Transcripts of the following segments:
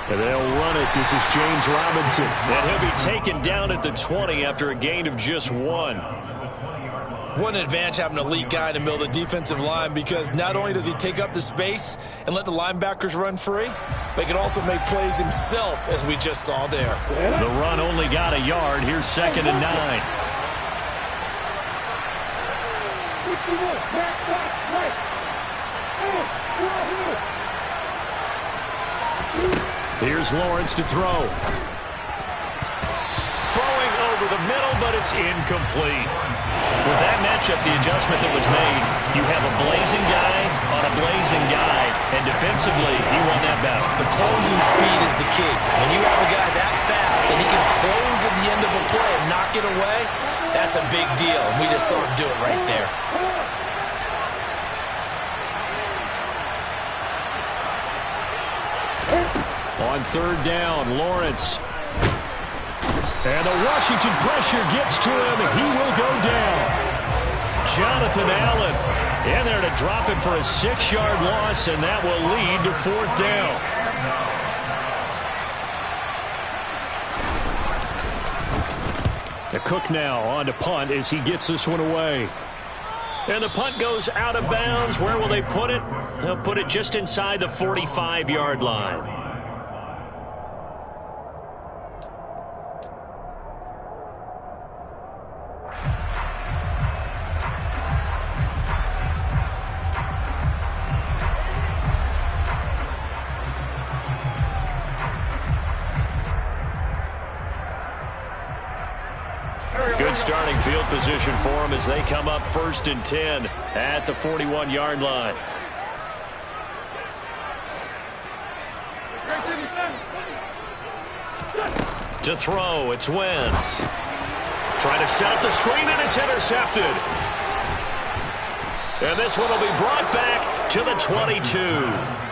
And they'll run it. This is James Robinson. And he'll be taken down at the 20 after a gain of just 1. What an advantage having an elite guy in the middle of the defensive line, because not only does he take up the space and let the linebackers run free, but he can also make plays himself, as we just saw there. The run only got a yard. Here's 2nd and 9. Here's Lawrence to throw. Throwing over the middle, but it's incomplete. With that matchup, the adjustment that was made, you have a blazing guy on a blazing guy, and defensively, he won that battle. The closing speed is the key. When you have a guy that fast and he can close at the end of a play and knock it away, that's a big deal, and we just saw him do it right there. On 3rd down, Lawrence. And the Washington pressure gets to him. He will go down. Jonathan Allen in there to drop him for a 6-yard loss, and that will lead to 4th down. The Cook now on to punt as he gets this one away. And the punt goes out of bounds. Where will they put it? They'll put it just inside the 45-yard line. Good starting field position for them as they come up 1st and 10 at the 41-yard line. To throw, it's Wentz. Trying to set up the screen, and it's intercepted. And this one will be brought back to the 22.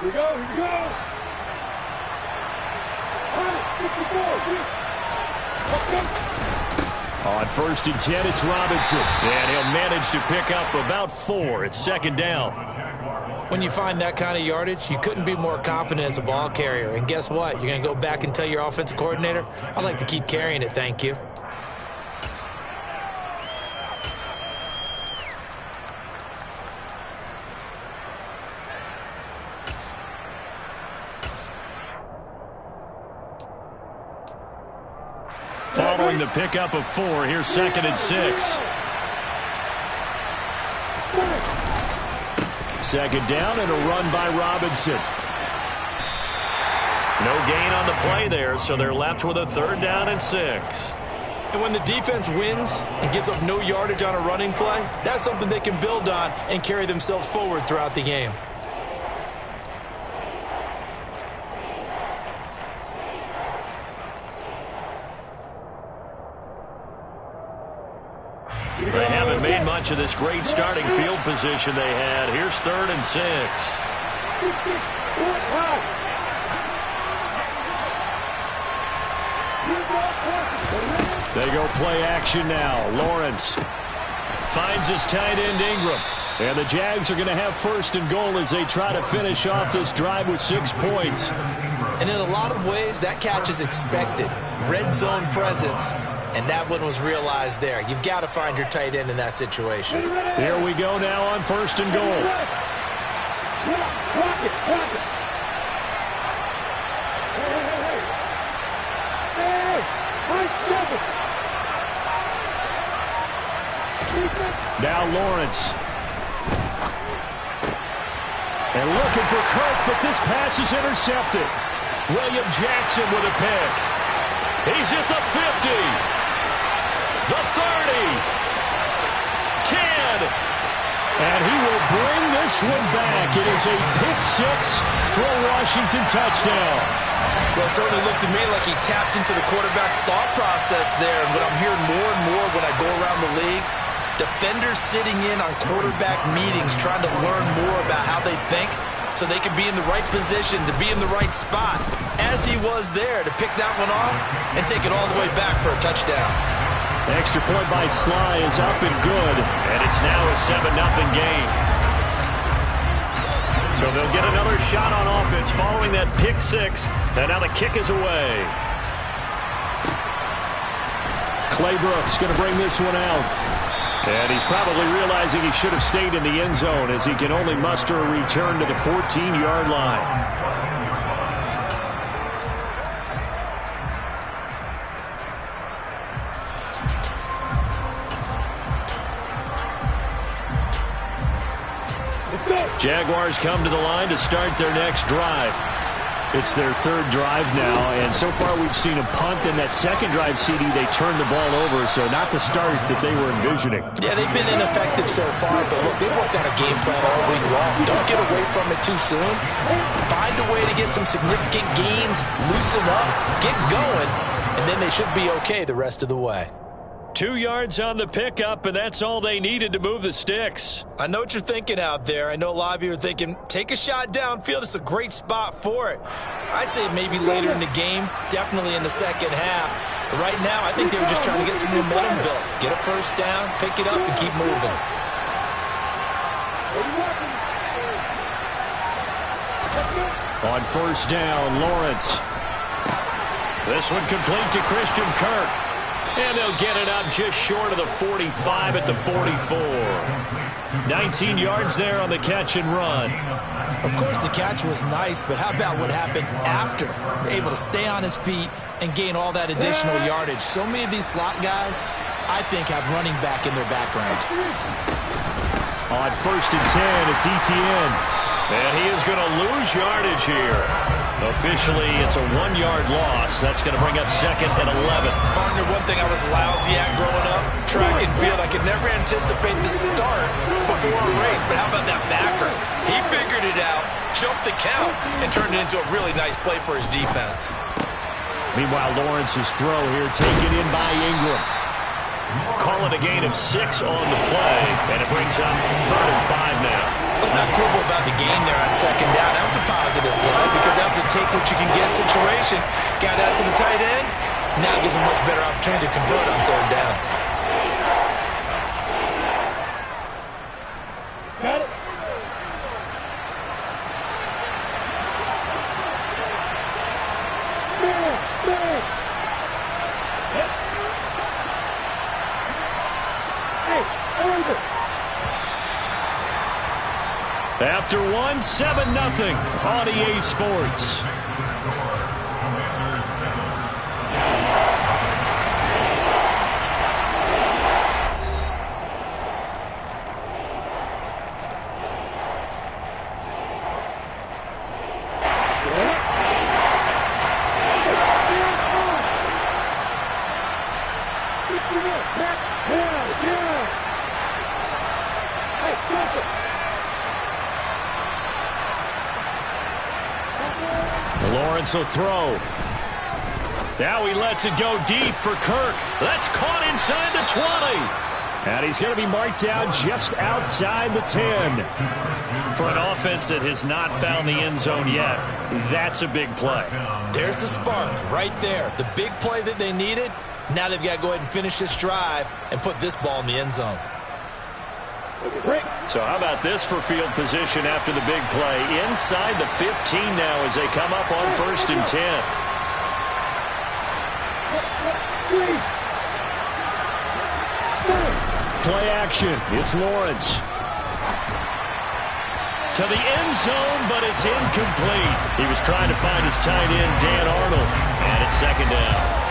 Here we go, here we go. On 1st and 10, it's Robinson. And he'll manage to pick up about 4. It's 2nd down. When you find that kind of yardage, you couldn't be more confident as a ball carrier. And guess what? You're going to go back and tell your offensive coordinator, I'd like to keep carrying it, thank you. Following the pickup of 4, here's 2nd and 6. 2nd down and a run by Robinson. No gain on the play there, so they're left with a 3rd down and 6. And when the defense wins and gives up no yardage on a running play, that's something they can build on and carry themselves forward throughout the game. They haven't made much of this great starting field position they had. Here's 3rd and 6. They go play action now. Lawrence finds his tight end Ingram. And the Jags are going to have 1st and goal as they try to finish off this drive with 6 points. And in a lot of ways, that catch is expected. Red zone presence. And that one was realized there. You've got to find your tight end in that situation. Here we go now on 1st and goal. Now Lawrence. And looking for Kirk, but this pass is intercepted. William Jackson with a pick. He's at the 50. The 30, 10, and he will bring this one back. It is a pick-6 for a Washington touchdown. Well, it certainly looked to me like he tapped into the quarterback's thought process there. And what I'm hearing more and more when I go around the league, defenders sitting in on quarterback meetings trying to learn more about how they think. so they can be in the right position to be in the right spot, as he was there to pick that one off and take it all the way back for a touchdown. Extra point by Sly is up and good, and it's now a 7-0 game. So they'll get another shot on offense following that pick six, and now the kick is away. Clay Brooks going to bring this one out. And he's probably realizing he should have stayed in the end zone as he can only muster a return to the 14-yard line. Jaguars come to the line to start their next drive. It's their third drive now, and so far we've seen a punt. In that second drive, CD, they turned the ball over, so not the start that they were envisioning. Yeah, they've been ineffective so far, but look, they've worked on a game plan all week long. Don't get away from it too soon. Find a way to get some significant gains, loosen up, get going, and then they should be okay the rest of the way. 2 yards on the pickup, and that's all they needed to move the sticks. I know what you're thinking out there. I know a lot of you are thinking, take a shot downfield. It's a great spot for it. I'd say maybe later in the game, definitely in the second half. But right now, I think they were just trying to get some momentum built. Get a first down, pick it up, and keep moving. On first down, Lawrence. This one complete to Christian Kirk. And they'll get it up just short of the 45 at the 44. 19 yards there on the catch and run. Of course, the catch was nice, but how about what happened after? Able to stay on his feet and gain all that additional yardage. So many of these slot guys, I think, have running back in their background. On first and 10, it's Etienne. And he is going to lose yardage here. Officially, it's a 1-yard loss. That's going to bring up second and 11. Partner, one thing I was lousy at growing up, track and field. I could never anticipate the start before a race, but how about that backer? He figured it out, jumped the count, and turned it into a really nice play for his defense. Meanwhile, Lawrence's throw here taken in by Ingram. Call it a gain of 6 on the play, and it brings up 3rd and 5 now. Let's not quibble about the gain there on second down. That was a positive play because that was a take-what-you-can-get situation. Got out to the tight end. Now gives a much better opportunity to convert on 3rd down. Got it. After 1, 7-0 on EA Sports. Lawrence will throw. Now he lets it go deep for Kirk. That's caught inside the 20. And he's going to be marked down just outside the 10. For an offense that has not found the end zone yet, that's a big play. There's the spark right there. The big play that they needed. Now they've got to go ahead and finish this drive and put this ball in the end zone. So how about this for field position after the big play? Inside the 15 now as they come up on 1st and 10. Play action. It's Lawrence. To the end zone, but it's incomplete. He was trying to find his tight end, Dan Arnold. And it's 2nd down.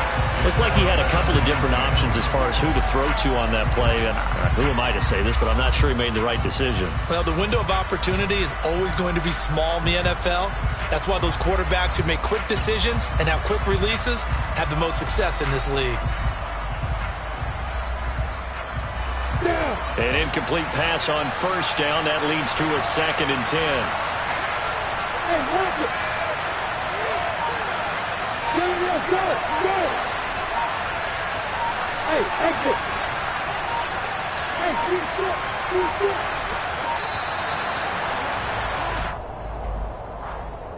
Looked like he had a couple of different options as far as who to throw to on that play. And who am I to say this, but I'm not sure he made the right decision. Well, the window of opportunity is always going to be small in the NFL. That's why those quarterbacks who make quick decisions and have quick releases have the most success in this league. An incomplete pass on 1st down. That leads to a 2nd and 10. Hey, watch it. Go. Hey, exit. Hey, shoot.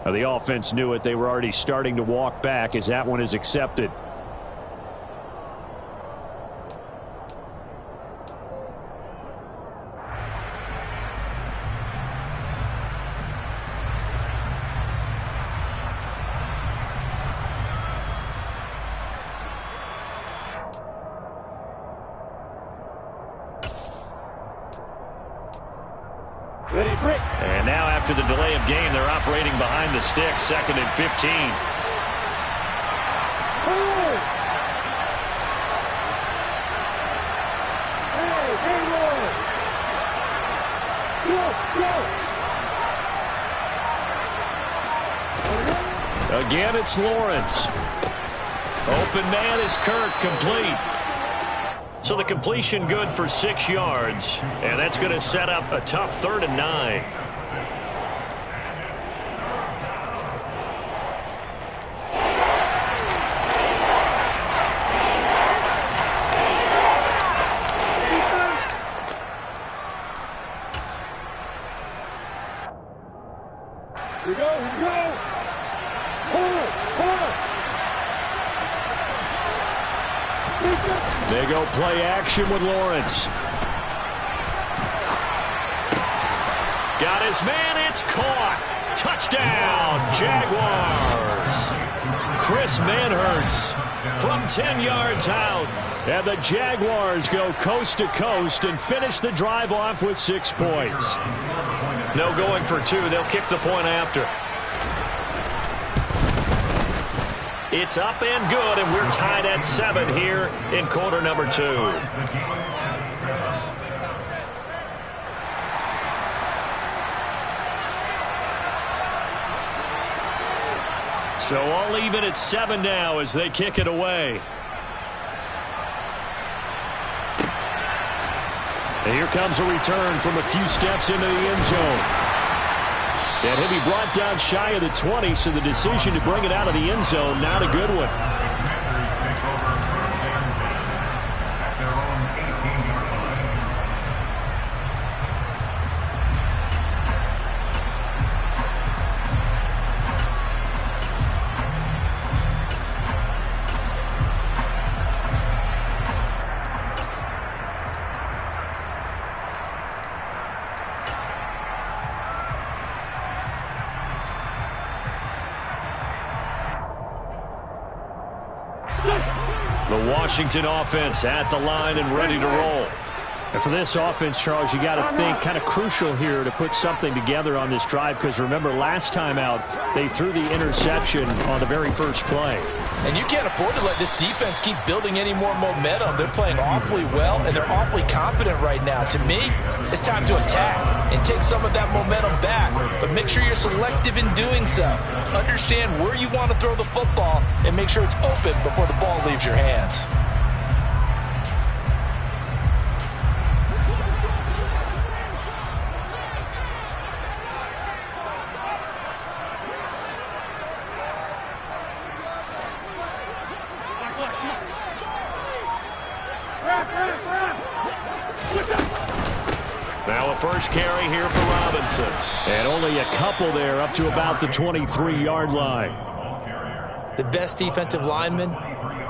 The offense knew it. They were already starting to walk back as that one is accepted. And now after the delay of game, they're operating behind the sticks, 2nd and 15. Again, it's Lawrence. Open man is Kirk, complete. So the completion good for 6 yards, and that's going to set up a tough 3rd and 9. Here we go, here we go. Hold it. They go play action with Lawrence. Got his man, it's caught. Touchdown, Jaguars. Chris Manhertz from 10 yards out. And the Jaguars go coast to coast and finish the drive off with 6 points. No going for 2. They'll kick the point after. It's up and good, and we're tied at 7 here in quarter number 2. So all even at 7 now as they kick it away. And here comes a return from a few steps into the end zone. And he'll be brought down shy of the 20, so the decision to bring it out of the end zone, not a good one. The Washington offense at the line and ready to roll. And for this offense, Charles, you got to think kind of crucial here to put something together on this drive, because remember last time out they threw the interception on the very first play. And you can't afford to let this defense keep building any more momentum. They're playing awfully well, and they're awfully confident right now. To me, it's time to attack and take some of that momentum back. But make sure you're selective in doing so. Understand where you want to throw the football and make sure it's open before the ball leaves your hands. Now a first carry here for Robinson. And only a couple there up to about the 23-yard line. The best defensive linemen,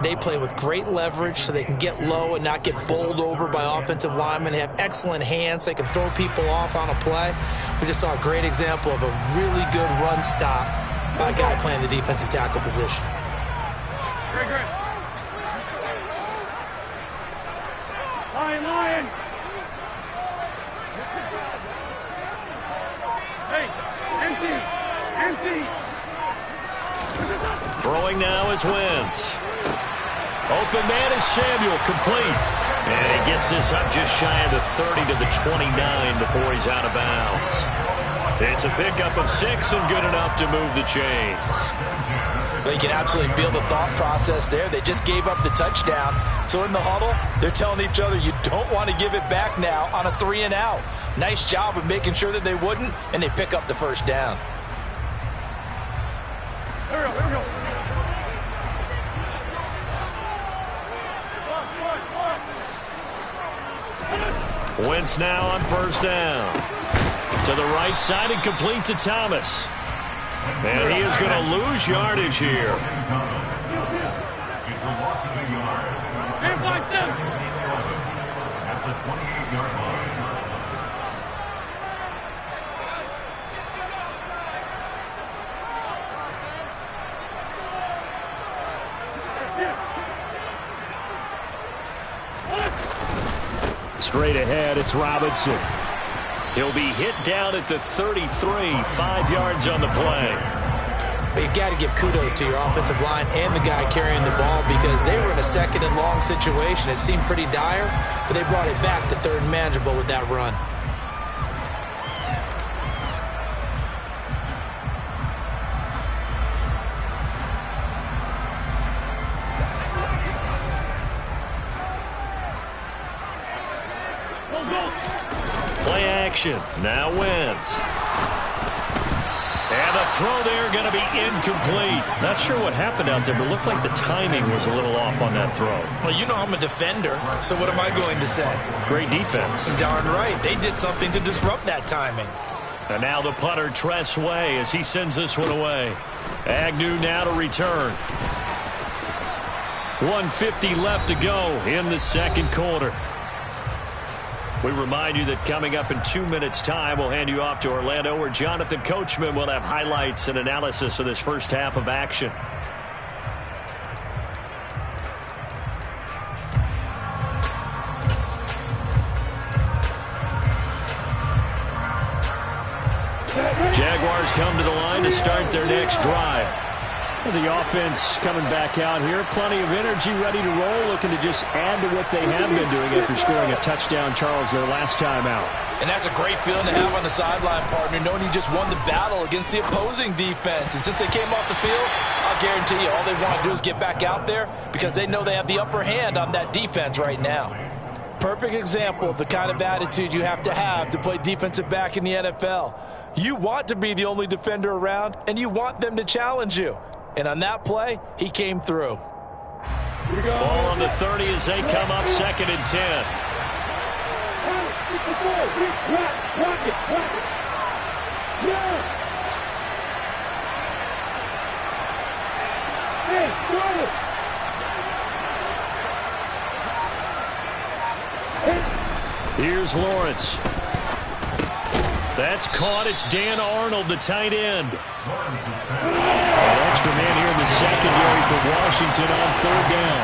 they play with great leverage so they can get low and not get bowled over by offensive linemen. They have excellent hands. They can throw people off on a play. We just saw a great example of a really good run stop by a guy playing the defensive tackle position. Great. Lion. Hey, empty. Throwing now is Wentz. Open man is Samuel, complete. And he gets this up just shy of the 30 to the 29 before he's out of bounds. It's a pickup of 6 and good enough to move the chains. Well, you can absolutely feel the thought process there. They just gave up the touchdown. So in the huddle, they're telling each other, you don't want to give it back now on a 3-and-out. Nice job of making sure that they wouldn't, and they pick up the first down. Here we go. Wentz now on first down. To the right side and complete to Thomas. And he is going to lose yardage here. And 5-7. At the 28-yard line. Straight ahead, it's Robinson. He'll be hit down at the 33, 5 yards on the play. But you've got to give kudos to your offensive line and the guy carrying the ball because they were in a second and long situation. It seemed pretty dire, but they brought it back to third and manageable with that run. Play action. Now Wentz. And the throw there going to be incomplete. Not sure what happened out there, but it looked like the timing was a little off on that throw. Well, you know I'm a defender, so what am I going to say? Great defense. Darn right. They did something to disrupt that timing. And now the punter, Tress Way, as he sends this one away. Agnew now to return. 1:50 left to go in the second quarter. We remind you that coming up in 2 minutes' time, we'll hand you off to Orlando, where Jonathan Coachman will have highlights and analysis of this first half of action. Jaguars come to the line to start their next drive. The offense coming back out here. Plenty of energy, ready to roll, looking to just add to what they have been doing after scoring a touchdown, Charles, their last time out. And that's a great feeling to have on the sideline, partner, knowing you just won the battle against the opposing defense. And since they came off the field, I'll guarantee you all they want to do is get back out there because they know they have the upper hand on that defense right now. Perfect example of the kind of attitude you have to play defensive back in the NFL. You want to be the only defender around, and you want them to challenge you. And on that play, he came through. Ball on the 30 as they come up 2nd and 10. Here's Lawrence. That's caught. It's Dan Arnold, the tight end. An extra man here in the secondary for Washington on 3rd down.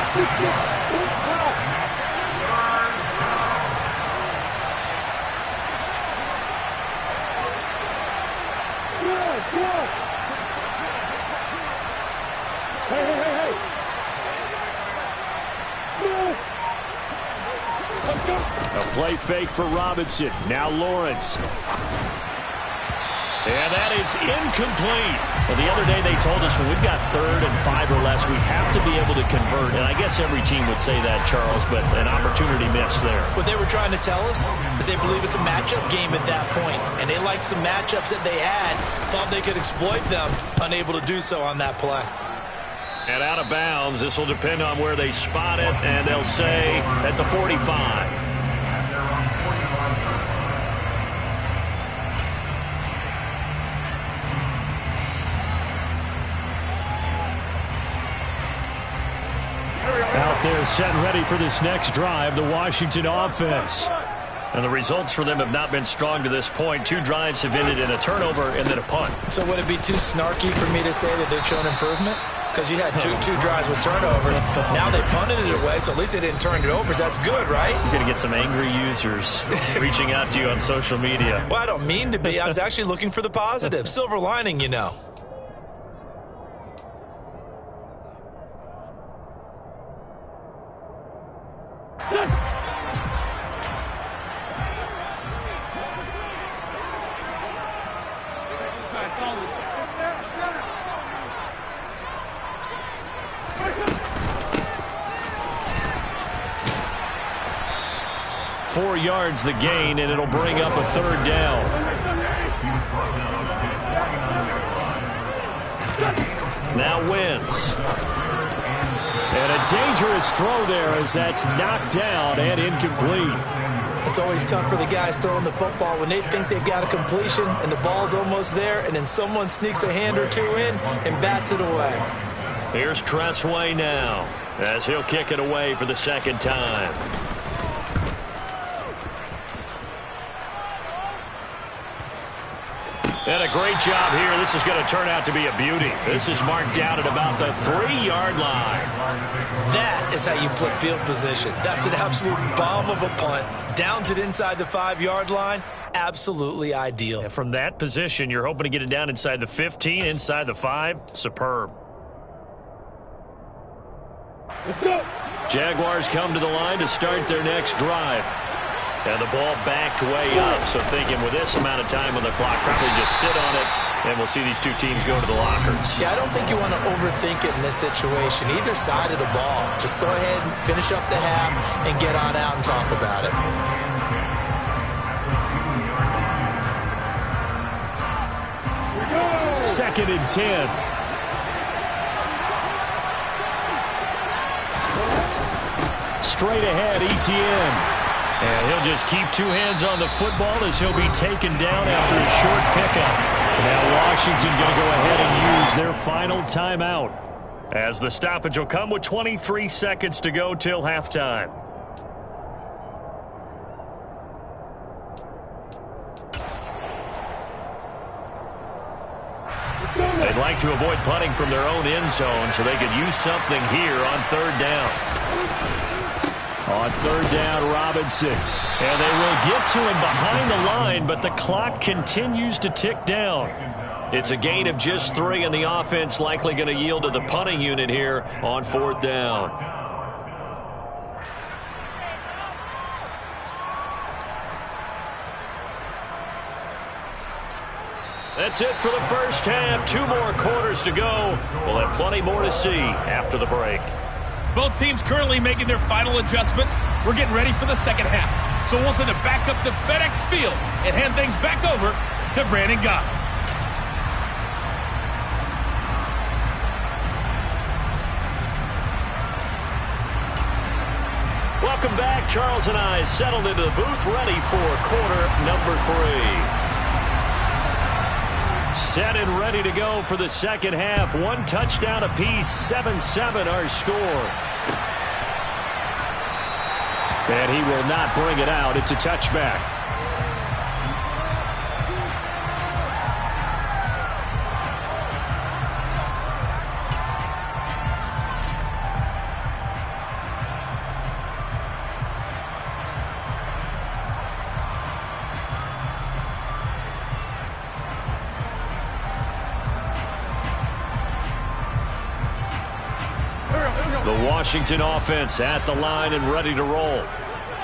A play fake for Robinson. Now Lawrence. And that is incomplete. Well, the other day they told us when we've got 3rd and 5 or less, we have to be able to convert. And I guess every team would say that, Charles, but an opportunity missed there. What they were trying to tell us is they believe it's a matchup game at that point. And they liked some matchups that they had, thought they could exploit them, unable to do so on that play. And out of bounds, this will depend on where they spot it, and they'll say at the 45. Out there set and ready for this next drive, the Washington offense. And the results for them have not been strong to this point. 2 drives have ended in a turnover and then a punt. So would it be too snarky for me to say that they've shown improvement? Because you had two drives with turnovers. Now they punted it away, so at least they didn't turn it over. So that's good, right? You're going to get some angry users reaching out to you on social media. Well, I don't mean to be. I was actually looking for the positive. Silver lining, you know. Four yards the gain, and it'll bring up a 3rd down. Now Wentz. And a dangerous throw there as that's knocked down and incomplete. It's always tough for the guys throwing the football when they think they've got a completion and the ball's almost there, and then someone sneaks a hand or two in and bats it away. Here's Tressway now as he'll kick it away for the second time. And a great job here. This is going to turn out to be a beauty. This is marked down at about the 3-yard line. That is how you flip field position. That's an absolute bomb of a punt. Down to the inside the 5-yard line. Absolutely ideal. And from that position, you're hoping to get it down inside the 15, inside the 5. Superb. Jaguars come to the line to start their next drive. And the ball backed way up, so thinking with this amount of time on the clock, probably just sit on it, and we'll see these two teams go to the lockers. Yeah, I don't think you want to overthink it in this situation. Either side of the ball. Just go ahead and finish up the half and get on out and talk about it. Second and 10. Straight ahead, Etienne. And he'll just keep two hands on the football as he'll be taken down after a short pickup. Now Washington going to go ahead and use their final timeout, as the stoppage will come with 23 seconds to go till halftime. They'd like to avoid punting from their own end zone so they could use something here on third down. On third down, Robinson. And they will get to him behind the line, but the clock continues to tick down. It's a gain of just 3, and the offense likely going to yield to the punting unit here on fourth down. That's it for the first half. 2 more quarters to go. We'll have plenty more to see after the break. Both teams currently making their final adjustments. We're getting ready for the second half. So we'll send it back up to FedEx Field and hand things back over to Brandon Gott. Welcome back. Charles and I settled into the booth, ready for quarter number 3. Set and ready to go for the second half. 1 touchdown apiece, 7-7 our score. And he will not bring it out. It's a touchback. The Washington offense at the line and ready to roll.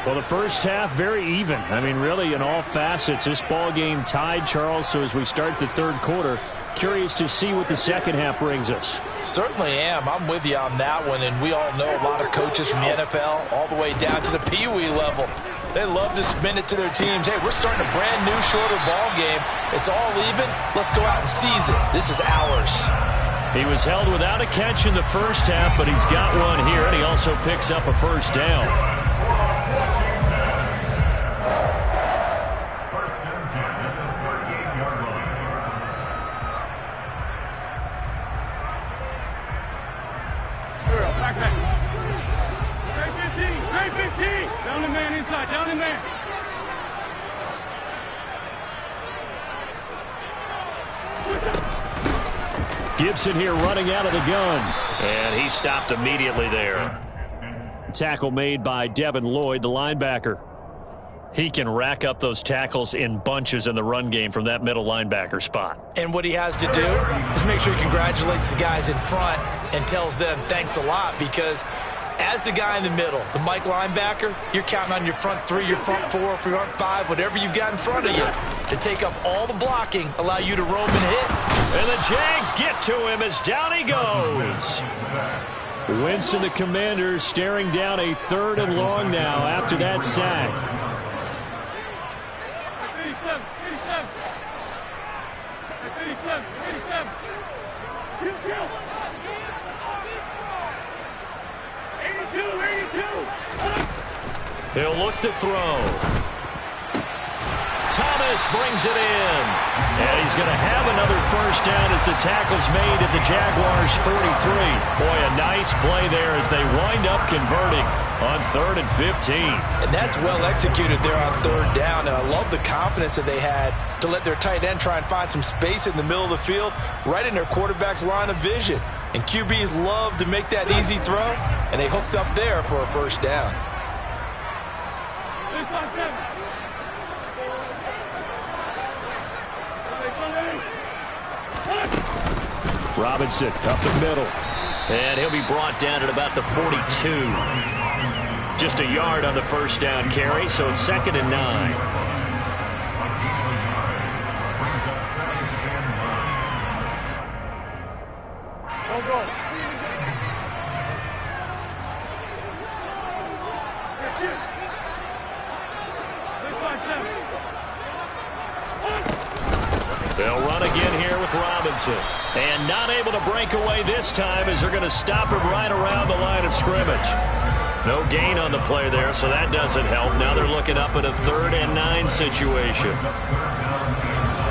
Well, the first half, very even. I mean, really, in all facets, this ball game tied, Charles. So as we start the third quarter, curious to see what the second half brings us. Certainly am. I'm with you on that one. And we all know a lot of coaches from the NFL all the way down to the Pee Wee level. They love to spin it to their teams. Hey, we're starting a brand new, shorter ball game. It's all even. Let's go out and seize it. This is ours. He was held without a catch in the first half, but he's got one here, and he also picks up a first down. First and 10 at the 38-yard line. Back. Trey 15. Down the man inside. Down the man. Gibson here running out of the gun. And he stopped immediately there. Tackle made by Devin Lloyd, the linebacker. He can rack up those tackles in bunches in the run game from that middle linebacker spot. And what he has to do is make sure he congratulates the guys in front and tells them thanks a lot, because as the guy in the middle, the Mike linebacker, you're counting on your front 3, your front 4, your front 5, whatever you've got in front of you to take up all the blocking, allow you to roam and hit. And the Jags get to him as down he goes. Winston, the Commanders, staring down a 3rd and long now after that sack. 87. 82. He'll look to throw. Thomas brings it in. And he's going to have another first down as the tackle's made at the Jaguars' 43. Boy, a nice play there as they wind up converting on 3rd and 15. And that's well executed there on 3rd down. And I love the confidence that they had to let their tight end try and find some space in the middle of the field, right in their quarterback's line of vision. And QBs love to make that easy throw, and they hooked up there for a first down. Robinson up the middle. And he'll be brought down at about the 42. Just a yard on the first down carry, so it's 2nd and 9. They'll run again here with Robinson. And not able to break away this time as they're going to stop him right around the line of scrimmage. No gain on the play there, so that doesn't help. Now they're looking up at a 3rd and 9 situation.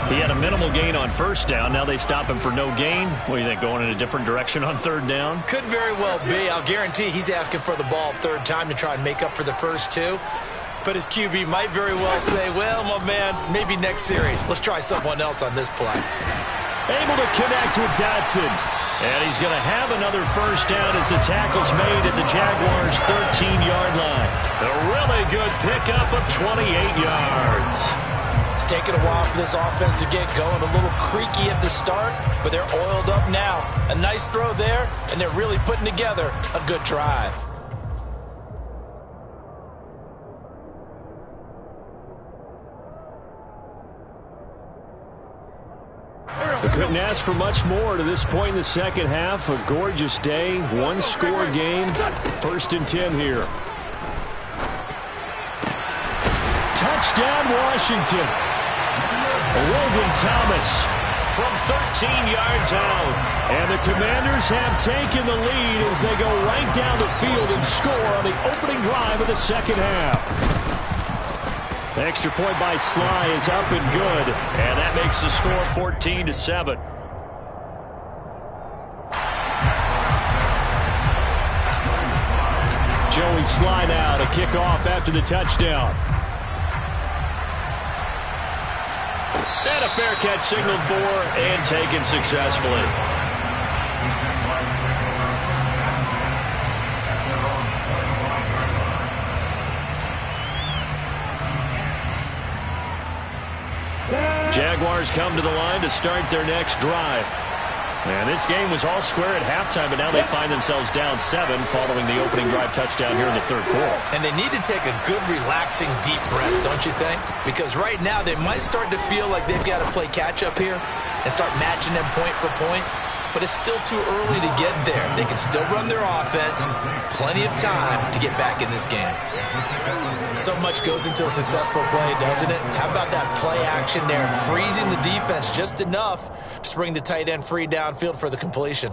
He had a minimal gain on first down. Now they stop him for no gain. What do you think, going in a different direction on 3rd down? Could very well be. I'll guarantee he's asking for the ball 3rd time to try and make up for the first 2. But his QB might very well say, well, my man, maybe next series. Let's try someone else on this play. Able to connect with Dotson. And he's going to have another first down as the tackle's made at the Jaguars' 13-yard line. A really good pickup of 28 yards. It's taken a while for this offense to get going. A little creaky at the start, but they're oiled up now. A nice throw there, and they're really putting together a good drive. They couldn't ask for much more to this point in the second half. A gorgeous day, one-score game. 1st and 10 here. Touchdown, Washington. Logan Thomas from 13 yards out. And the Commanders have taken the lead as they go right down the field and score on the opening drive of the second half. The extra point by Sly is up and good. And that makes the score 14-7. Joey Sly now to kick off after the touchdown. And a fair catch signaled for and taken successfully. Jaguars come to the line to start their next drive. And this game was all square at halftime, but now they find themselves down 7 following the opening drive touchdown here in the 3rd quarter. And they need to take a good, relaxing, deep breath, don't you think? Because right now they might start to feel like they've got to play catch-up here and start matching them point for point. But it's still too early to get there. They can still run their offense. Plenty of time to get back in this game. So much goes into a successful play, doesn't it? How about that play action there? Freezing the defense just enough to bring the tight end free downfield for the completion.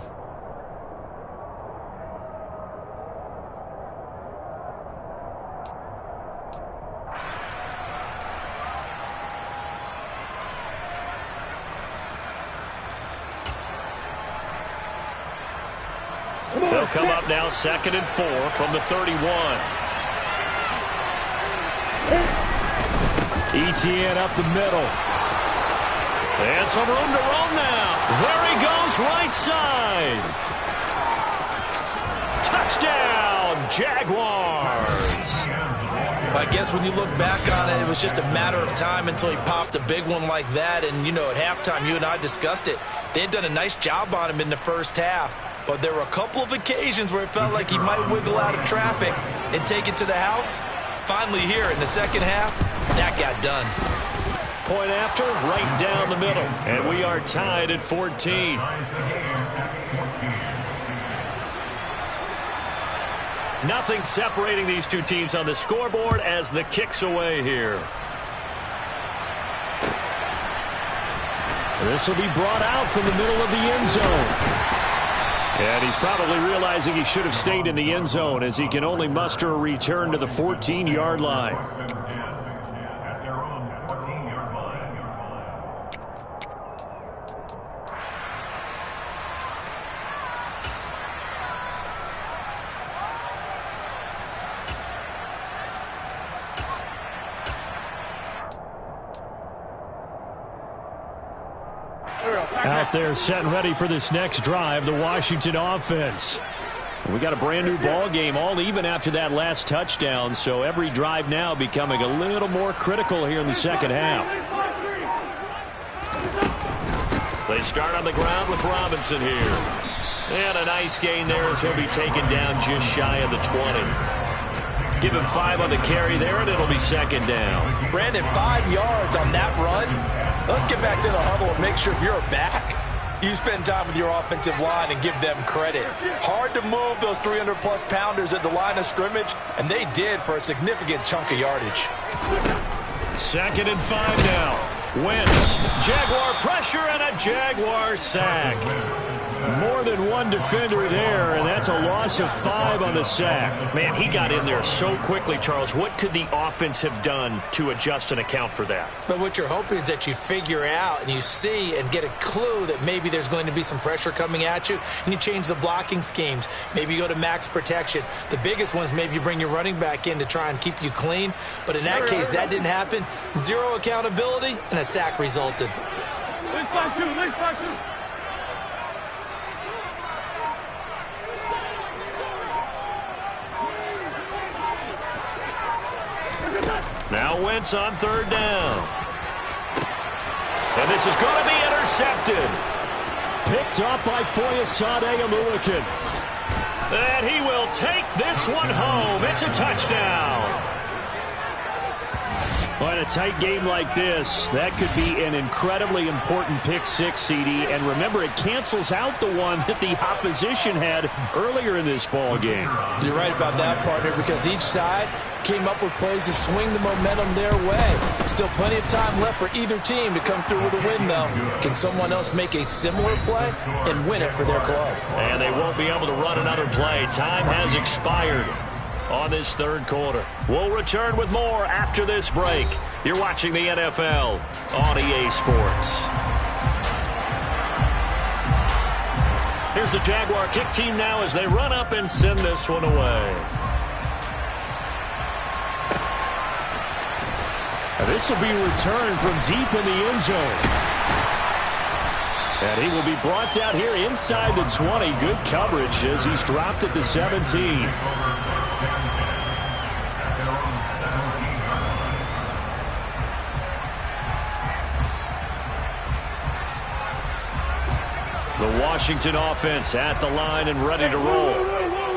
They'll come up now 2nd and 4 from the 31. Etienne up the middle. And some room to roam now. There he goes, right side. Touchdown, Jaguars. I guess when you look back on it, it was just a matter of time until he popped a big one like that. And, you know, at halftime, you and I discussed it. They had done a nice job on him in the first half. But there were a couple of occasions where it felt like he might wiggle out of traffic and take it to the house. Finally here in the second half, that got done. Point after, right down the middle. And we are tied at 14. Nothing separating these two teams on the scoreboard as the kick's away here. This will be brought out from the middle of the end zone. And he's probably realizing he should have stayed in the end zone as he can only muster a return to the 14-yard line. Out there set and ready for this next drive, the Washington offense. We got a brand new ball game, all even after that last touchdown, so every drive now becoming a little more critical here in the second half. They start on the ground with Robinson here. And a nice gain there as he'll be taken down just shy of the 20. Give him 5 on the carry there, and it'll be second down. Brandon, 5 yards on that run. Let's get back to the huddle and make sure if you're back, you spend time with your offensive line and give them credit. Hard to move those 300-plus pounders at the line of scrimmage, and they did for a significant chunk of yardage. 2nd and 5 now. Wentz, Jaguar pressure and a Jaguar sack. More than one defender there, and that's a loss of 5 on the sack. Man, he got in there so quickly, Charles. What could the offense have done to adjust and account for that? But what you're hoping is that you figure out and you see and get a clue that maybe there's going to be some pressure coming at you, and you change the blocking schemes. Maybe you go to max protection. The biggest one is maybe you bring your running back in to try and keep you clean. But in that case, that didn't happen. 0 accountability, and a sack resulted. Let's fight two. Let's fight two. Now Wentz on 3rd down. And this is going to be intercepted. Picked off by Foyesade Oluokun. And he will take this one home. It's a touchdown. Well, in a tight game like this, that could be an incredibly important pick 6, CD. And remember, it cancels out the one that the opposition had earlier in this ball game. You're right about that, partner, because each side came up with plays to swing the momentum their way. Still plenty of time left for either team to come through with a win, though. Can someone else make a similar play and win it for their club? And they won't be able to run another play. Time has expired on this 3rd quarter. We'll return with more after this break. You're watching the NFL on EA Sports. Here's the Jaguar kick team now as they run up and send this one away. And this will be returned from deep in the end zone. And he will be brought down here inside the 20. Good coverage as he's dropped at the 17. The Washington offense at the line and ready to roll.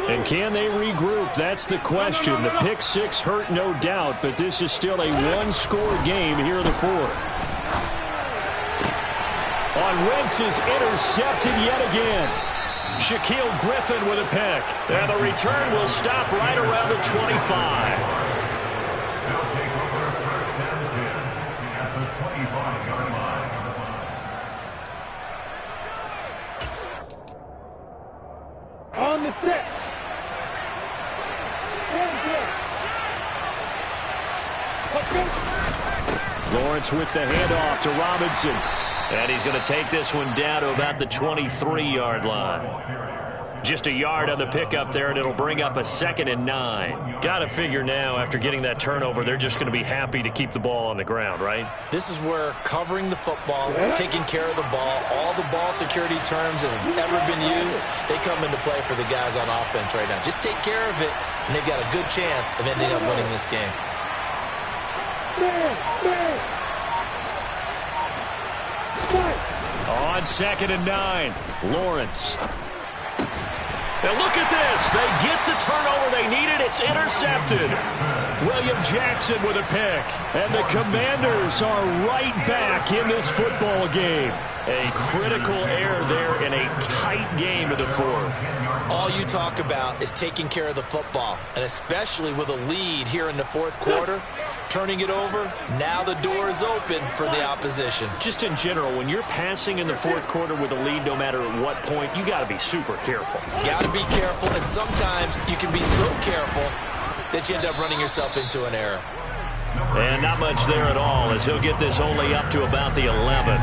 And can they regroup? That's the question. The pick 6 hurt, no doubt, but this is still a one-score game here in the 4th. On Wentz is intercepted yet again. Shaquill Griffin with a pick. And the return will stop right around the 25. On the set. Lawrence with the handoff to Robinson. And he's going to take this one down to about the 23-yard line. Just a yard on the pickup there, and it'll bring up a 2nd and 9. Got to figure now, after getting that turnover, they're just going to be happy to keep the ball on the ground, right? This is where covering the football, taking care of the ball, all the ball security terms that have ever been used, they come into play for the guys on offense right now. Just take care of it, and they've got a good chance of ending up winning this game. On 2nd and 9, Lawrence. Now look at this. They get the turnover they needed. It's intercepted. William Jackson with a pick. And the Commanders are right back in this football game. A critical error there in a tight game of the 4th. All you talk about is taking care of the football, and especially with a lead here in the 4th quarter, turning it over, now the door is open for the opposition. Just in general, when you're passing in the 4th quarter with a lead, no matter at what point, you got to be super careful. Got to be careful, and sometimes you can be so careful that you end up running yourself into an error. And not much there at all, as he'll get this only up to about the 11.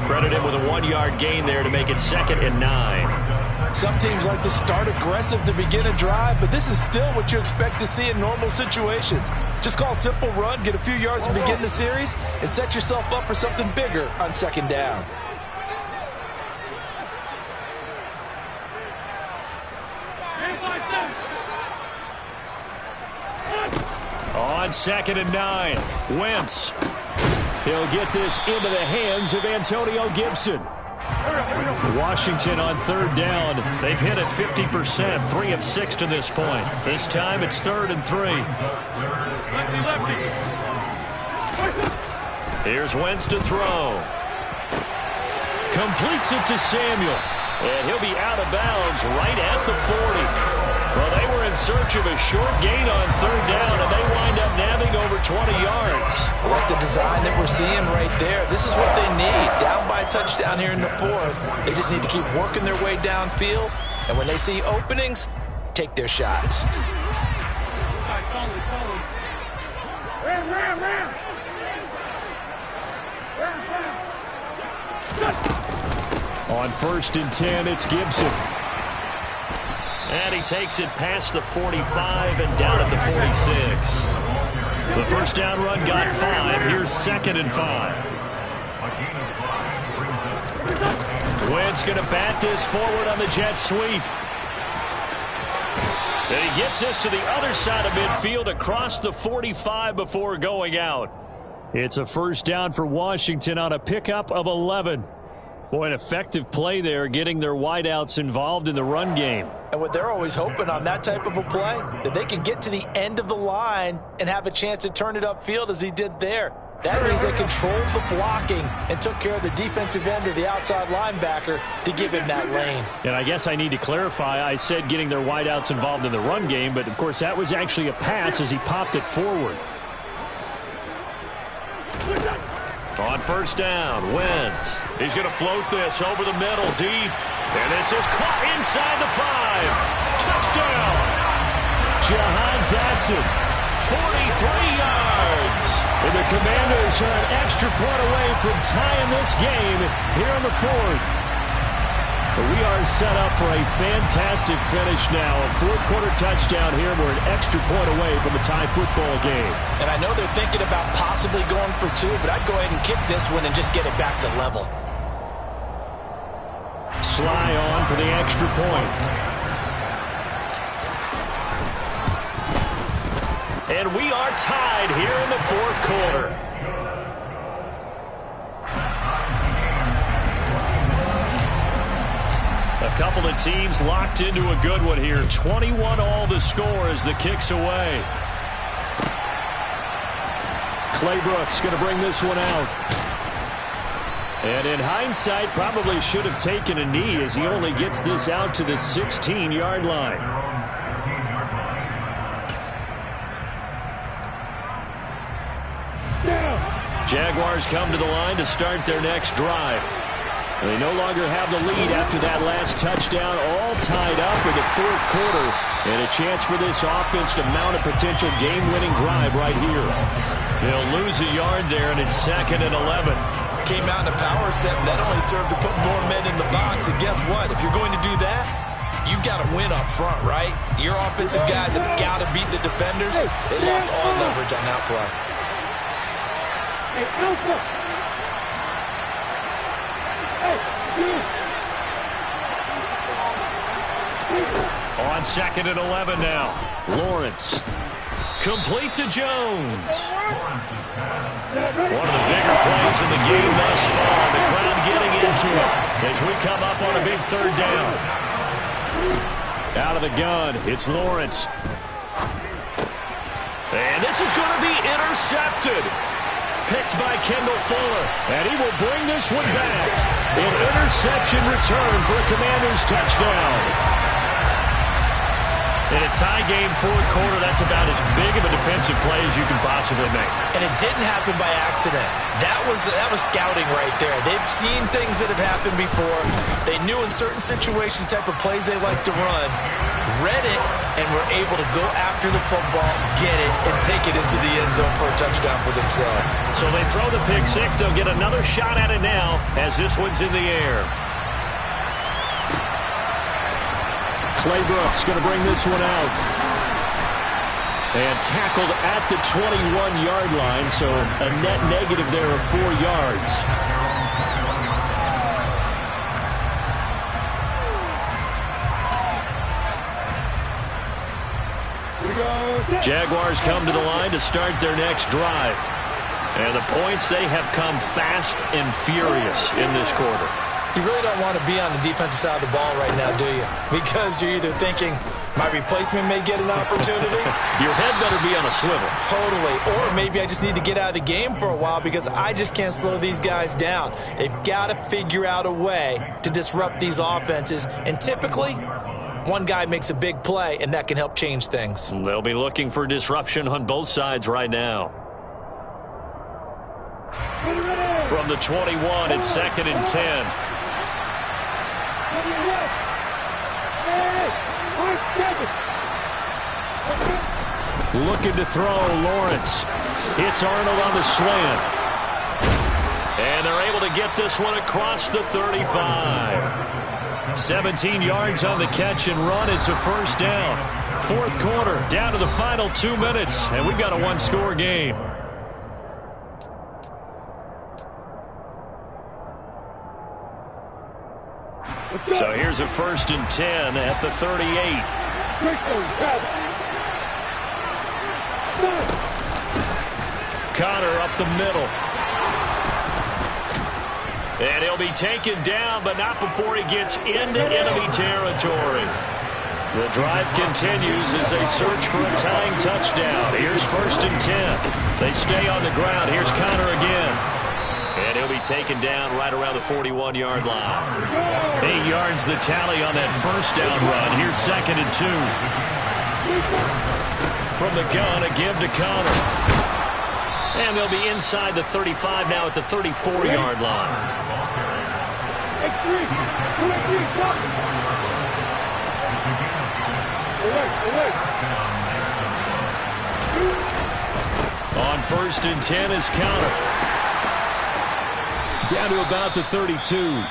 Credit him with a 1-yard gain there to make it 2nd and 9. Some teams like to start aggressive to begin a drive, but this is still what you expect to see in normal situations. Just call a simple run, get a few yards to begin the series, and set yourself up for something bigger on 2nd down. 2nd and 9. Wentz. He'll get this into the hands of Antonio Gibson. Washington on 3rd down. They've hit it 50%, 3 of 6 to this point. This time it's 3rd and 3. Here's Wentz to throw. Completes it to Samuel. And he'll be out of bounds right at the 40. Well, they were in search of a short gain on 3rd down, and they wind up nabbing over 20 yards. I like the design that we're seeing right there. This is what they need. Down by a touchdown here in the 4th. They just need to keep working their way downfield. And when they see openings, take their shots. On 1st and 10, it's Gibson. And he takes it past the 45 and down at the 46. The first down run got 5. Here's 2nd and 5. Wentz going to bat this forward on the jet sweep. And he gets this to the other side of midfield across the 45 before going out. It's a first down for Washington on a pickup of 11. Boy, an effective play there, getting their wideouts involved in the run game. And what they're always hoping on that type of a play, that they can get to the end of the line and have a chance to turn it upfield as he did there. That means they controlled the blocking and took care of the defensive end or the outside linebacker to give him that lane. And I guess I need to clarify, I said getting their wideouts involved in the run game, but of course that was actually a pass as he popped it forward. On first down, Wentz. He's going to float this over the middle deep. And this is caught inside the 5. Touchdown! Jahan Dotson, 43 yards. And the Commanders are an extra point away from tying this game here in the 4th. But we are set up for a fantastic finish now. A 4th quarter touchdown here. We're an extra point away from a tie football game. And I know they're thinking about possibly going for 2, but I'd go ahead and kick this one and just get it back to level. Sly on for the extra point. And we are tied here in the 4th quarter. A couple of teams locked into a good one here. 21 all the score as the kick's away. Clay Brooks going to bring this one out. And in hindsight, probably should have taken a knee as he only gets this out to the 16-yard line. Jaguars come to the line to start their next drive. They no longer have the lead after that last touchdown, all tied up in the 4th quarter. And a chance for this offense to mount a potential game-winning drive right here. They'll lose a yard there, and it's 2nd and 11. Came out in a power set, but that only served to put more men in the box. And guess what? If you're going to do that, you've got to win up front, right? Your offensive guys have got to beat the defenders. They lost all leverage on that play. Hey, Alpha! On 2nd and 11 now. Lawrence. Complete to Jones. One of the bigger plays in the game thus far. The crowd getting into it as we come up on a big 3rd down. Out of the gun, it's Lawrence. And this is going to be intercepted. Picked by Kendall Fuller. And he will bring this one back. An interception return for a Commanders touchdown. In a tie game 4th quarter, that's about as big of a defensive play as you can possibly make. And it didn't happen by accident. That was scouting right there. They've seen things that have happened before. They knew in certain situations type of plays they like to run, read it, and were able to go after the football, get it, and take it into the end zone for a touchdown for themselves. So they throw the pick 6. They'll get another shot at it now as this one's in the air. Clay Brooks going to bring this one out. And tackled at the 21-yard line, so a net negative there of 4 yards. Here we go. Jaguars come to the line to start their next drive. And the points, they have come fast and furious in this quarter. You really don't want to be on the defensive side of the ball right now, do you? Because you're either thinking, my replacement may get an opportunity. Your head better be on a swivel. Totally. Or maybe I just need to get out of the game for a while because I just can't slow these guys down. They've got to figure out a way to disrupt these offenses. And typically, one guy makes a big play, and that can help change things. They'll be looking for disruption on both sides right now. From the 21, it's 2nd and 10. Looking to throw, Lawrence. Hits Arnold on the slant. And they're able to get this one across the 35. 17 yards on the catch and run. It's a first down. Fourth quarter, down to the final 2 minutes, and we've got a one-score game. So here's a 1st and 10 at the 38. Connor up the middle. And he'll be taken down, but not before he gets into enemy territory. The drive continues as they search for a tying touchdown. Here's 1st and 10. They stay on the ground. Here's Connor again. And he'll be taken down right around the 41-yard line. 8 yards the tally on that first down run. Here's 2nd and 2. From the gun, a give to Connor. And they'll be inside the 35 now at the 34-yard line. On 1st and 10 is Connor. Down to about the 32.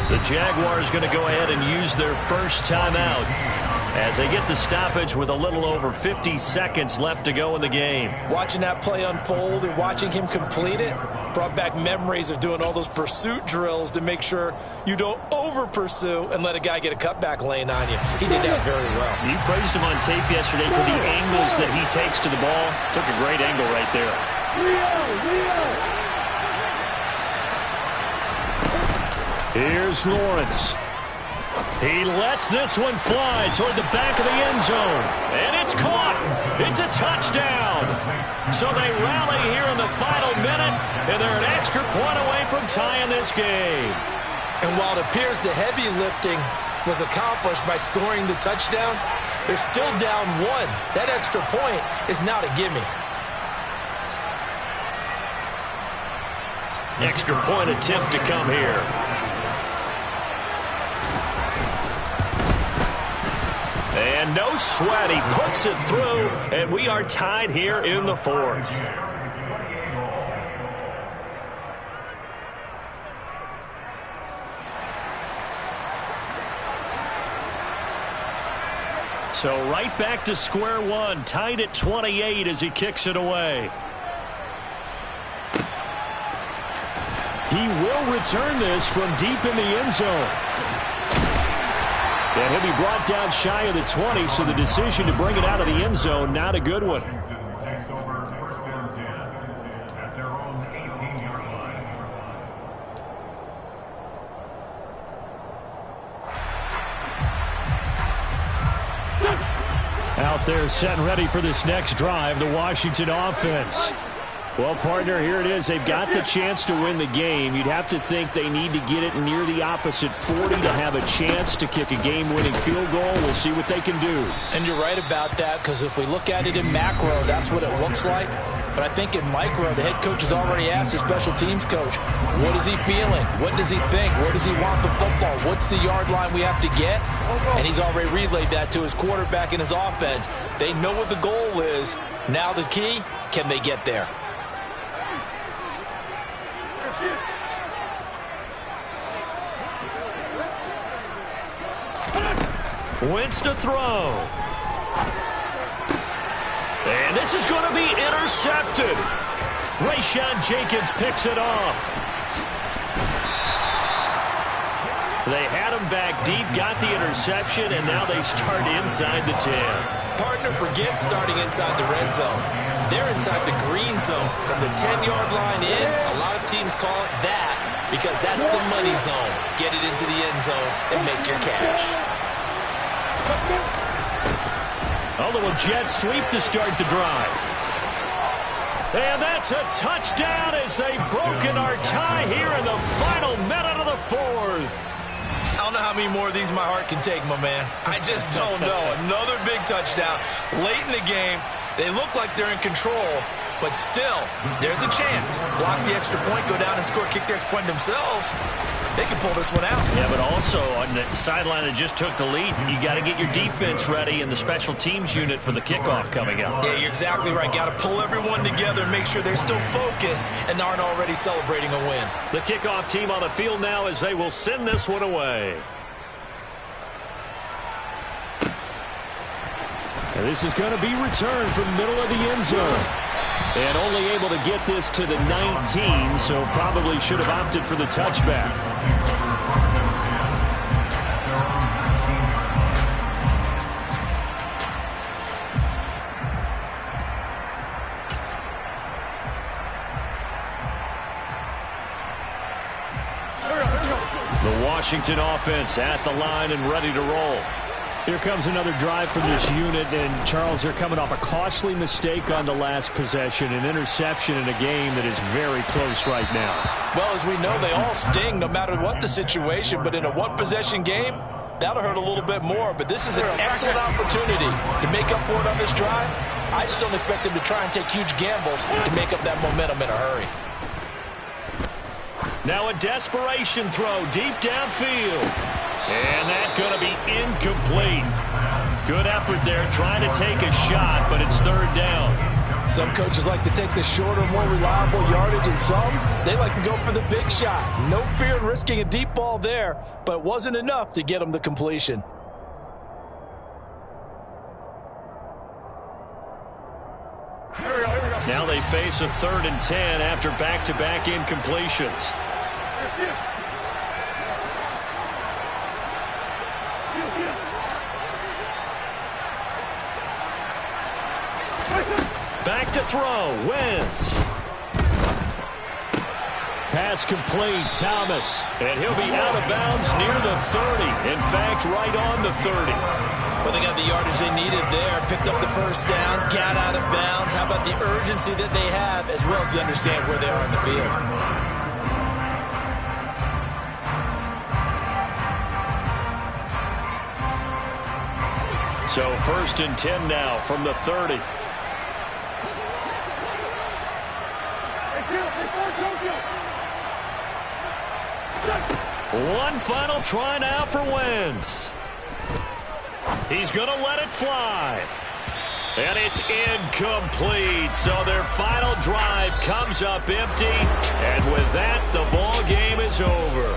The Jaguars going to go ahead and use their first timeout as they get the stoppage with a little over 50 seconds left to go in the game. Watching that play unfold and watching him complete it brought back memories of doing all those pursuit drills to make sure you don't over-pursue and let a guy get a cutback lane on you. He did that very well. You praised him on tape yesterday for the angles that he takes to the ball. Took a great angle right there. Here's Lawrence. He lets this one fly toward the back of the end zone. And it's caught. It's a touchdown. So they rally here in the final minute, and they're an extra point away from tying this game. And while it appears the heavy lifting was accomplished by scoring the touchdown, they're still down 1. That extra point is not a gimme. Extra point attempt to come here. And no sweat, he puts it through, and we are tied here in the 4th. So right back to square one, tied at 28 as he kicks it away. He will return this from deep in the end zone. And he'll be brought down shy of the 20, so the decision to bring it out of the end zone, not a good one. Out there set and ready for this next drive, the Washington offense. Well, partner, here it is. They've got the chance to win the game. You'd have to think they need to get it near the opposite 40 to have a chance to kick a game-winning field goal. We'll see what they can do. And you're right about that, because if we look at it in macro, that's what it looks like. But I think in micro, the head coach has already asked the special teams coach, what is he feeling? What does he think? Where does he want the football? What's the yard line we have to get? And he's already relayed that to his quarterback and his offense. They know what the goal is. Now the key, can they get there? Wentz to throw. And this is going to be intercepted. Rayshawn Jenkins picks it off. They had him back deep, got the interception, and now they start inside the 10. Partner forgets starting inside the red zone. They're inside the green zone. From the 10-yard line in, a lot of teams call it that because that's the money zone. Get it into the end zone and make your cash. A little jet sweep to start the drive. And that's a touchdown as they've broken our tie here in the final minute of the fourth. I don't know how many more of these my heart can take, my man. I just don't know. Another big touchdown late in the game. They look like they're in control, but still, there's a chance. Block the extra point, go down and score, kick the extra point themselves. They can pull this one out. Yeah, but also on the sideline that just took the lead, you got to get your defense ready and the special teams unit for the kickoff coming up. Yeah, you're exactly right. Got to pull everyone together and make sure they're still focused and aren't already celebrating a win. The kickoff team on the field now as they will send this one away. And this is going to be returned from middle of the end zone. And only able to get this to the 19, so probably should have opted for the touchback. The Washington offense at the line and ready to roll. Here comes another drive from this unit, and Charles, they're coming off a costly mistake on the last possession, an interception in a game that is very close right now. Well, as we know, they all sting no matter what the situation, but in a one-possession game, that'll hurt a little bit more, but this is an excellent opportunity to make up for it on this drive. I just don't expect them to try and take huge gambles to make up that momentum in a hurry. Now a desperation throw deep downfield. And that's going to be incomplete. Good effort there trying to take a shot, but it's third down. Some coaches like to take the shorter, more reliable yardage, and some, they like to go for the big shot. No fear in risking a deep ball there, but it wasn't enough to get them the completion. Now they face a 3rd and 10 after back-to-back incompletions. Back to throw. Wentz. Pass complete. Thomas. And he'll be out of bounds near the 30. In fact, right on the 30. Well, they got the yardage they needed there. Picked up the first down. Got out of bounds. How about the urgency that they have as well as they understand where they are in the field? So 1st and 10 now from the 30. One final try now for Wentz. He's going to let it fly. And it's incomplete. So their final drive comes up empty. And with that, the ball game is over.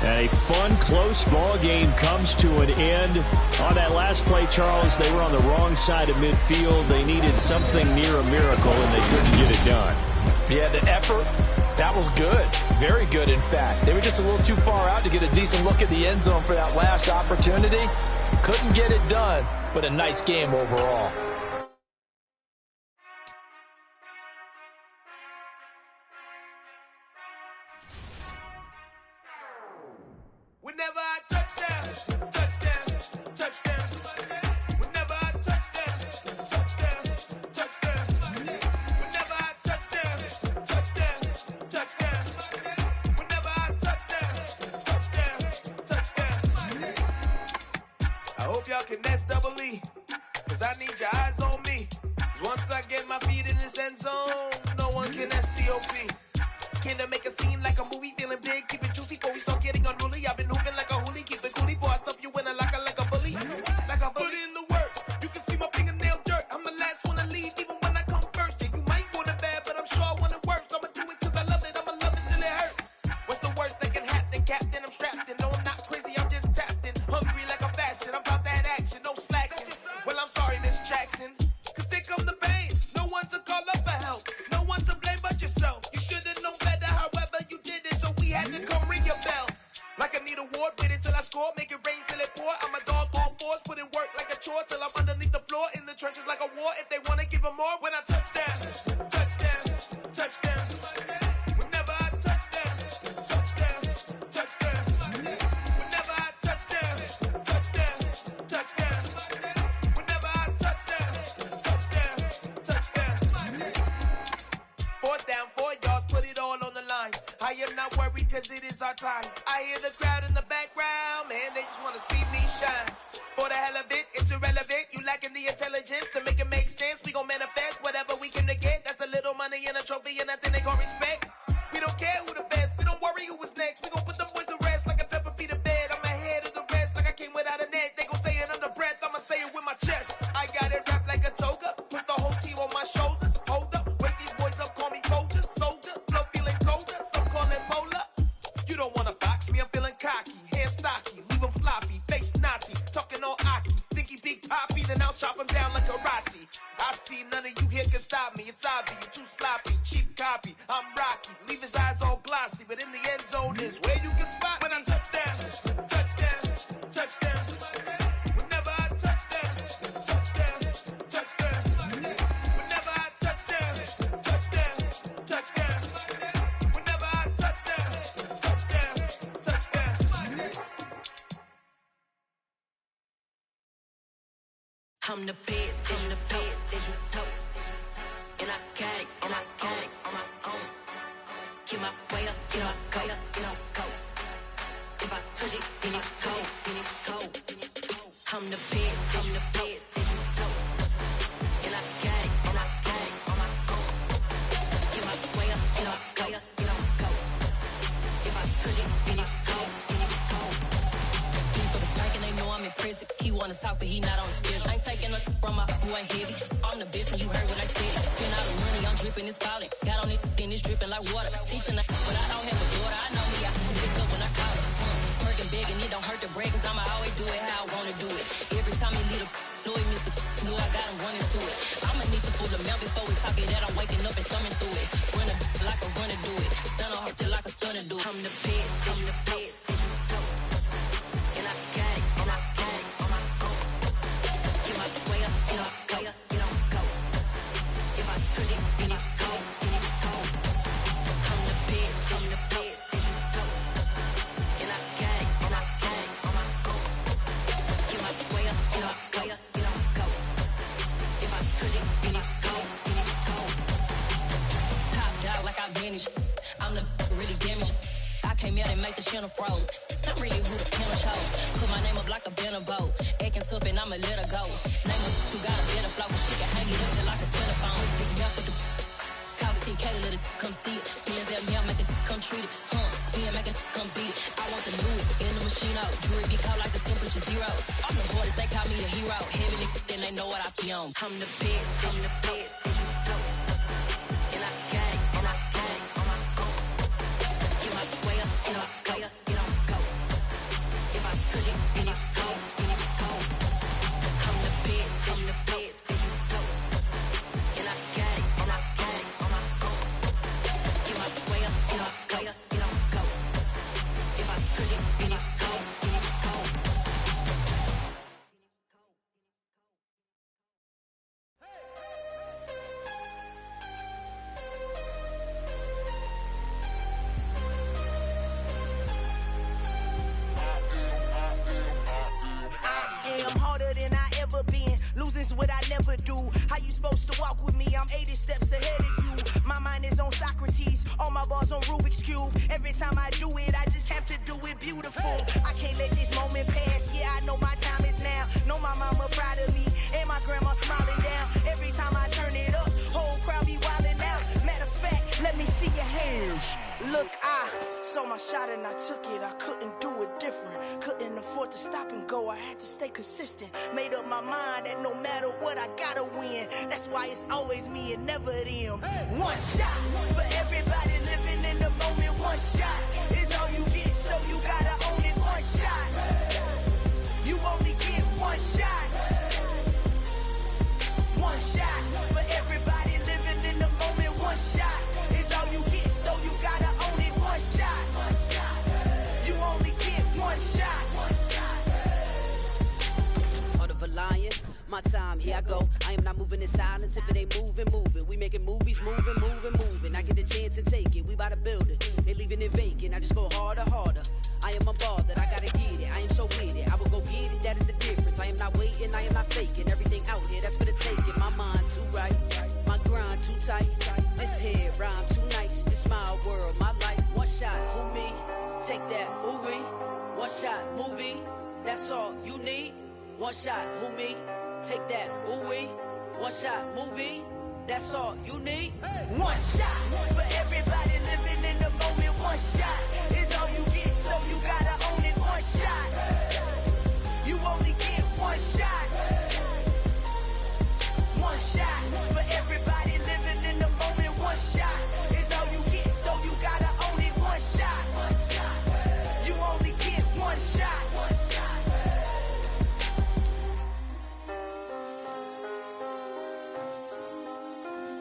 And a fun, close ball game comes to an end. On that last play, Charles, they were on the wrong side of midfield. They needed something near a miracle, and they couldn't get it done. Yeah, the effort, that was good. Very good, in fact. They were just a little too far out to get a decent look at the end zone for that last opportunity. Couldn't get it done, but a nice game overall. Whenever I touchdown, touchdown, touchdown. Whenever I touchdown, touchdown, touchdown. Whenever I touchdown, touchdown, touchdown. Whenever I touchdown, touchdown. I hope y'all can nest double E, cause I need your eyes on me. Once I get my feet in this end zone, no one can STOP. Can I make a scene like a movie, feeling big, keep it juicy before we start getting unruly. I've been hooping like a hoolie, keep it coolie before I stuff you in a locker like a bully. Like a bully. Put in the work, you can see my fingernail dirt. I'm the last one to leave, even when I come first. Yeah, you might want it bad, but I'm sure I want it worse. I'ma do it cause I love it, I'ma love it till it hurts. What's the worst that can happen, Captain? I'm strapped in, no I'm not crazy, I'm just tapped in. Hungry like I'm fasting, I'm about that action, no slacking. Well, I'm sorry, Miss Jackson, cause here come the pain. No one to call up for help, no one to blame but yourself. You should've known better, however you did it, so we had to come ring your bell. Like a needle board, wait until I score, make it rain till it pour. I'm a dog on fours, put in work like a chore till I'm underneath the floor, in the trenches like a war. If they wanna give them more, when I touch down, touchdown, touchdown. Whenever I touch down, touchdown, touchdown. Whenever I touch down, touchdown, touchdown. Whenever I touch down, touchdown, touchdown. 4th down, 4 yards, put it all on the line. I am not worried cause it is our time. I hear the crowd in the background, man, they just wanna see me shine. For the hell of it, it's irrelevant. You lacking the intelligence to make it make sense. We gon' manifest whatever we came to get. That's a little money and a trophy and nothing they call respect. We don't care who the best, we don't worry who was next. We gon' put them boys to rest like a 10 feet of bed. I'm ahead of the rest like I came without a net. They gon' say it under breath, I'ma say it with my chest. I got it wrapped like a toga, put the whole team on my shoulders. Hold up, wake these boys up, call me Folger, soldier. Flow feeling colder, some call it polar. You don't wanna box me, I'm feeling cocky. Hair stocky, leave him floppy, face naughty. Talking all aki, think he big poppy, then I'll chop him down like karate. I see none of you here can stop me. It's obvious, you too sloppy, cheap copy. I'm Rocky, leave his eyes all glossy, but in the end zone is where you can spot when I touch down, touchdown, touchdown. Whenever I touch down, touchdown, touchdown. Whenever I touch down, touchdown, touchdown. Whenever I touch down, touchdown, touchdown. I'm the best, I'm the best, as you know. And I got it, and I got it on my own. Get my way up, get my go, get on go. If I touch it, then it's cold, then it's cold. I'm the best, as you know. And I got it, and I got it on my own. Get my way up, get my go, get on go. If I touch it, then it's cold, then it's cold. He for the bank and they know I'm impressive. He wanna talk, but he not on the schedule. I ain't taking nothing from my boy heavy. I'm the best, and you heard what I said. Spend all the money, I'm dripping, it's falling. Got on it, then it's dripping like water. Teaching, but I don't have a daughter. I know me, I can pick up when I call it. Working big, and it don't hurt to break, cause I'ma always do it how I wanna do it. Every time he lead a know he missed the know I got him running to it. I'ma need to pull the milk before we talk it that I'm waking up and thumbing through it. Run a like a runner do it. Stun on her till like a stunner do it. I'm the best, I'm the best, as you know. And I got it, and I got it on my own. Get my way up, get on go, get on go. If I touch it, then it's cold, then it's cold. I'm the best, I'm the best, as you know. And I got it, and I got it on my own. Get my way up, get on go, get on go. If I touch it, then it's cold, then it's cold. Top dog like I manage. I'm the really damaged. I came out and make the channel froze. I'm really who the panel chose. Put my name up like a banner boat. Acting tough and I'ma let her go. Name her who got a better flow. She can hang it up just like a telephone. Stick me up with the cost 10K to let it come see it. Hands at me, I make it come treat it. Spin, make it come beat it. I want the new in the machine out. Jewelry be caught like the temperature 0. I'm the hardest, they call me the hero. Heavy then they know what I be on. I'm the best, I'm the best, as you know. And I got it, and I got it on my own. Get my way up, get on go, get on go. If I touch it, then it's cold, then it's cold. I'm the best, I'm the best, as you know. And I got it, and I got it on my own. Get my way up, get on go, get on go. If I touch it, then it's cold, then it's cold. I'm harder than I ever been. Losing's what I never do. How you supposed to walk with me? I'm 80 steps ahead of you. My mind is on Socrates. All my bars on Rubik's Cube. Every time I do it, I just have to do it beautiful. I can't let this moment pass. Yeah, I know my time is now. Know my mama proud of me. And my grandma smiling down. Every time I turn it up, whole crowd be wildin' out. Matter of fact, let me see your hands. Look, I saw my shot and I took it. I couldn't do it different. Couldn't afford to stop and go. I had to stay consistent. Made up my mind that no matter what, I gotta win. That's why it's always me and never them. One shot for everybody living in the moment. One shot is all you get, so you gotta own it. One shot. You only get one shot. One shot for everybody living in the moment. One shot is all you get, so you gotta own it. One shot. You only get one shot. my time, here I go. I am not moving in silence. If it ain't moving, move it. We making movies, moving. I get the chance and take it. We bout to build it. They leaving it vacant. I just go harder. I am unbothered. I gotta get it. I am so with it. I will go get it. That is the difference. I am not waiting. I am not faking. Everything out here, that's for the taking. My mind too right. My grind too tight. This head rhyme too nice. This my world, my life. One shot, who me? Take that, ooh wee. One shot, movie. That's all you need. One shot, who me? Take that, ooh wee. One shot, movie. That's all you need. One shot for everybody living in the moment. One shot is all you get, so you gotta